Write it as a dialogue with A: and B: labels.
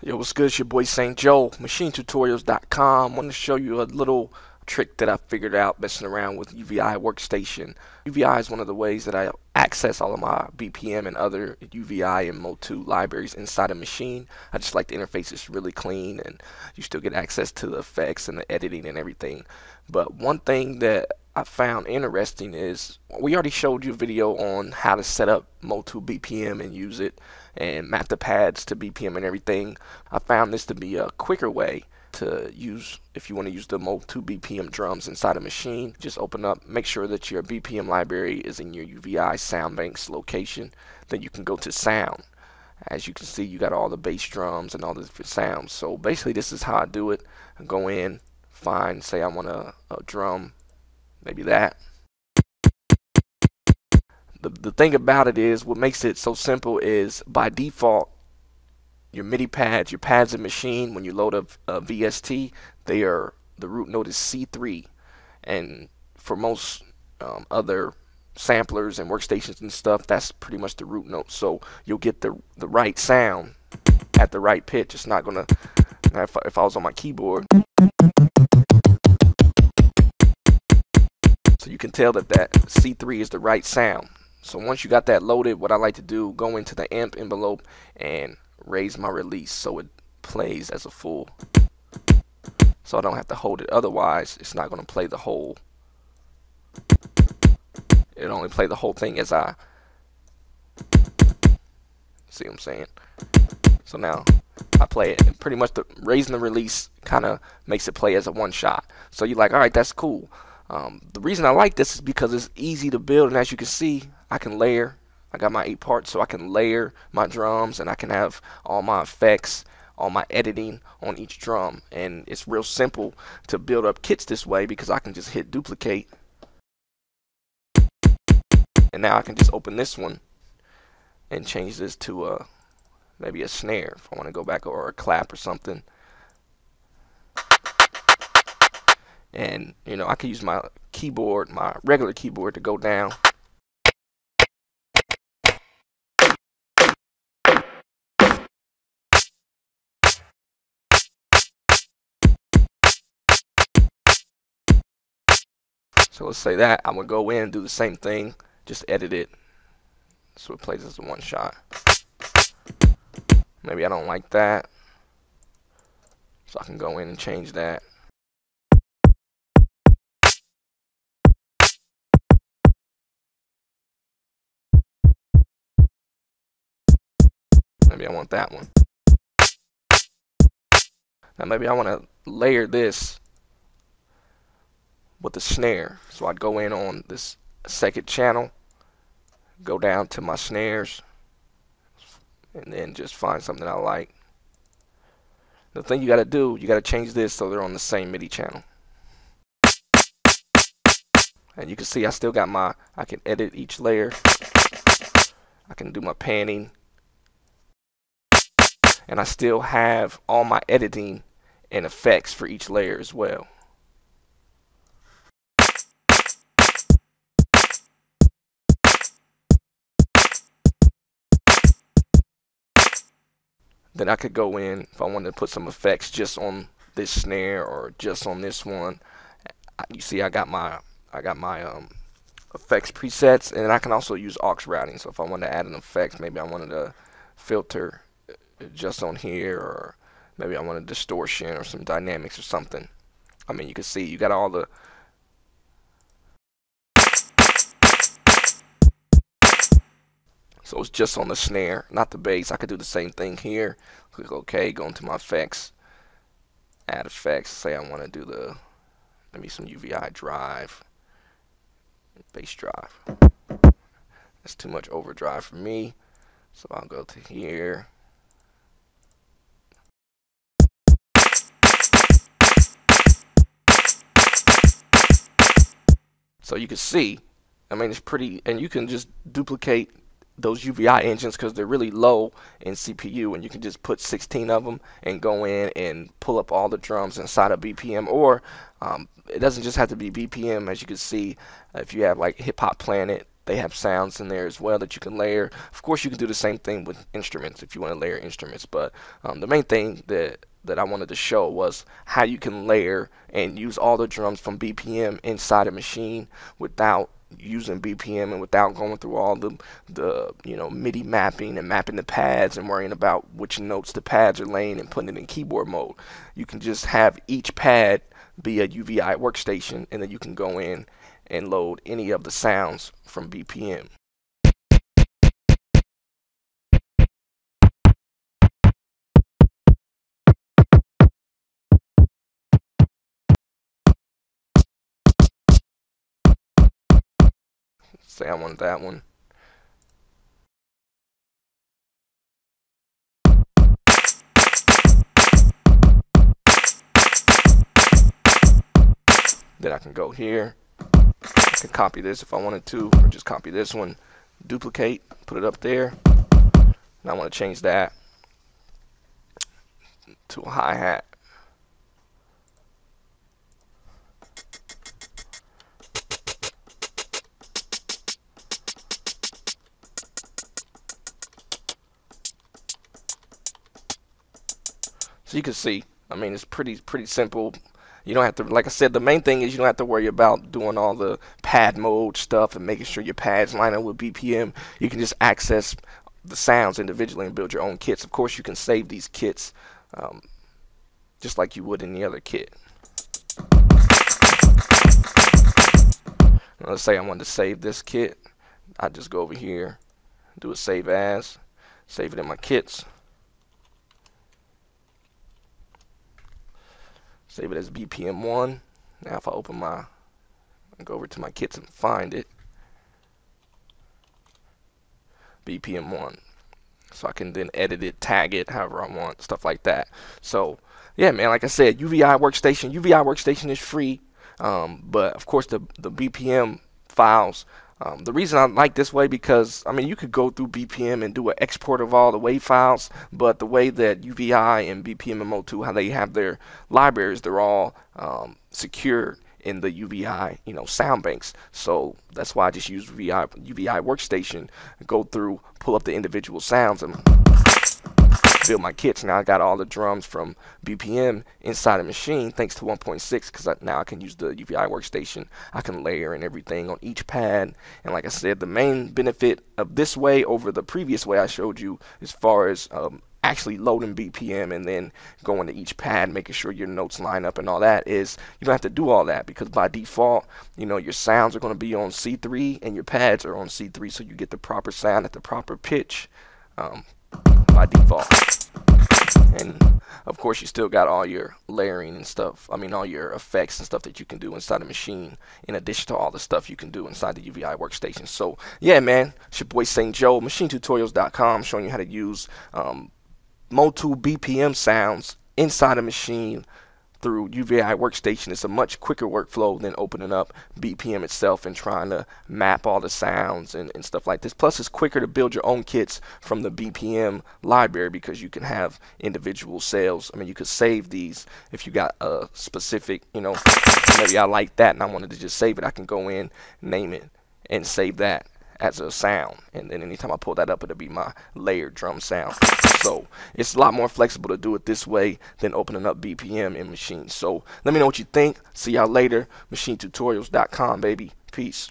A: Yo, what's good? It's your boy St. Joe, MachineTutorials.com. I want to show you a little trick that I figured out messing around with UVI Workstation. UVI is one of the ways that I access all of my BPM and other UVI and MOTU libraries inside a Maschine. I just like the interface is really clean and you still get access to the effects and the editing and everything. But one thing that I found interesting is we already showed you a video on how to set up MOTU BPM and use it and map the pads to BPM and everything. I found this to be a quicker way to use if you want to use the MOTU BPM drums inside a Maschine. Just open up, make sure that your BPM library is in your UVI sound banks location. Then you can go to sound. As you can see, you got all the bass drums and all the different sounds. So basically this is how I do it. I go in, find, say I want a drum, maybe that. The thing about it is, what makes it so simple is by default, your MIDI pads, your pads in Maschine, when you load up a VST, they are, the root note is C3, and for most other samplers and workstations and stuff, that's pretty much the root note. So you'll get the right sound at the right pitch. It's not gonna. If I was on my keyboard, so you can tell that C3 is the right sound. So once you got that loaded, what I like to do, go into the amp envelope and raise my release so it plays as a full. So I don't have to hold it. Otherwise, it's not going to play the whole. It'll only play the whole thing as I. See what I'm saying? So now I play it, and pretty much raising the release kind of makes it play as a one shot. So you're like, all right, that's cool. The reason I like this is because it's easy to build, and as you can see, I can layer. I got my 8 parts, so I can layer my drums, and I can have all my effects, all my editing on each drum. And it's real simple to build up kits this way because I can just hit duplicate, and now I can just open this one and change this to maybe a snare if I want to go back, or a clap or something. And you know, I can use my keyboard, my regular keyboard, to go down. So let's say that I'm gonna go in and do the same thing, just edit it so it plays as a one shot. Maybe I don't like that, so I can go in and change that. Maybe I want that one. Now maybe I want to layer this with the snare. So I'd go in on this second channel, go down to my snares, and then just find something I like. The thing you got to do, you got to change this so they're on the same MIDI channel. And you can see I still got my, I can edit each layer. I can do my panning. And I still have all my editing and effects for each layer as well. Then I could go in, if I wanted to put some effects just on this snare or just on this one. You see I got my effects presets, and I can also use aux routing. So if I wanted to add an effect, maybe I wanted to filter just on here, or maybe I want a distortion or some dynamics or something. I mean, you can see you got all the. So it's just on the snare, not the bass. I could do the same thing here. Click OK, go into my effects, add effects. Say I want to do the, maybe some UVI drive, bass drive. That's too much overdrive for me. So I'll go to here. So you can see, I mean, it's pretty, and you can just duplicate those UVI engines because they're really low in CPU, and you can just put 16 of them and go in and pull up all the drums inside of BPM. Or it doesn't just have to be BPM. As you can see, if you have like Hip Hop Planet, They have sounds in there as well that you can layer. Of course, you can do the same thing with instruments if you want to layer instruments, but the main thing that I wanted to show was how you can layer and use all the drums from BPM inside a Maschine without using BPM and without going through all the MIDI mapping and mapping the pads and worrying about which notes the pads are laying and putting it in keyboard mode. You can just have each pad be a UVI workstation, and then you can go in and load any of the sounds from BPM. Say I want that one. Then I can go here. I can copy this if I wanted to, or just copy this one, duplicate, put it up there. And I want to change that to a hi-hat. So you can see, I mean, it's pretty simple. You don't have to, like I said, the main thing is you don't have to worry about doing all the pad mode stuff and making sure your pads line up with BPM. You can just access the sounds individually and build your own kits. Of course, you can save these kits just like you would any other kit. Now, let's say I wanted to save this kit. I just go over here, do a save as, save it in my kits. Save it as BPM 1. Now if I open go over to my kits and find it, BPM 1. So I can then edit it, tag it, however I want, stuff like that. So yeah, man, like I said, UVI workstation is free, but of course the BPM files. The reason I like this way because, I mean, you could go through BPM and do an export of all the WAV files, but the way that UVI and BPM and MOTU, how they have their libraries, they're all secured in the UVI, sound banks. So that's why I just use UVI workstation, go through, pull up the individual sounds, and build my kits. Now I got all the drums from BPM inside a Maschine thanks to 1.6, because now I can use the UVI workstation. I can layer and everything on each pad. And like I said, the main benefit of this way over the previous way I showed you, as far as actually loading BPM and then going to each pad, making sure your notes line up and all that, is you don't have to do all that, because by default, your sounds are going to be on C3 and your pads are on C3, so you get the proper sound at the proper pitch by default. And of course, you still got all your layering and stuff. I mean, all your effects and stuff that you can do inside a Maschine, in addition to all the stuff you can do inside the UVI workstation. So yeah, man, it's your boy St. Joe, MachineTutorials.com, showing you how to use MOTU BPM sounds inside a Maschine through UVI workstation. It's a much quicker workflow than opening up BPM itself and trying to map all the sounds and stuff like this. Plus, it's quicker to build your own kits from the BPM library, because you can have individual sales. I mean, you could save these if you got a specific, maybe I like that and I wanted to just save it. I can go in, name it, and save that as a sound, and then anytime I pull that up, it'll be my layered drum sound. So it's a lot more flexible to do it this way than opening up BPM in Maschine. So let me know what you think. See y'all later. MachineTutorials.com, baby. Peace.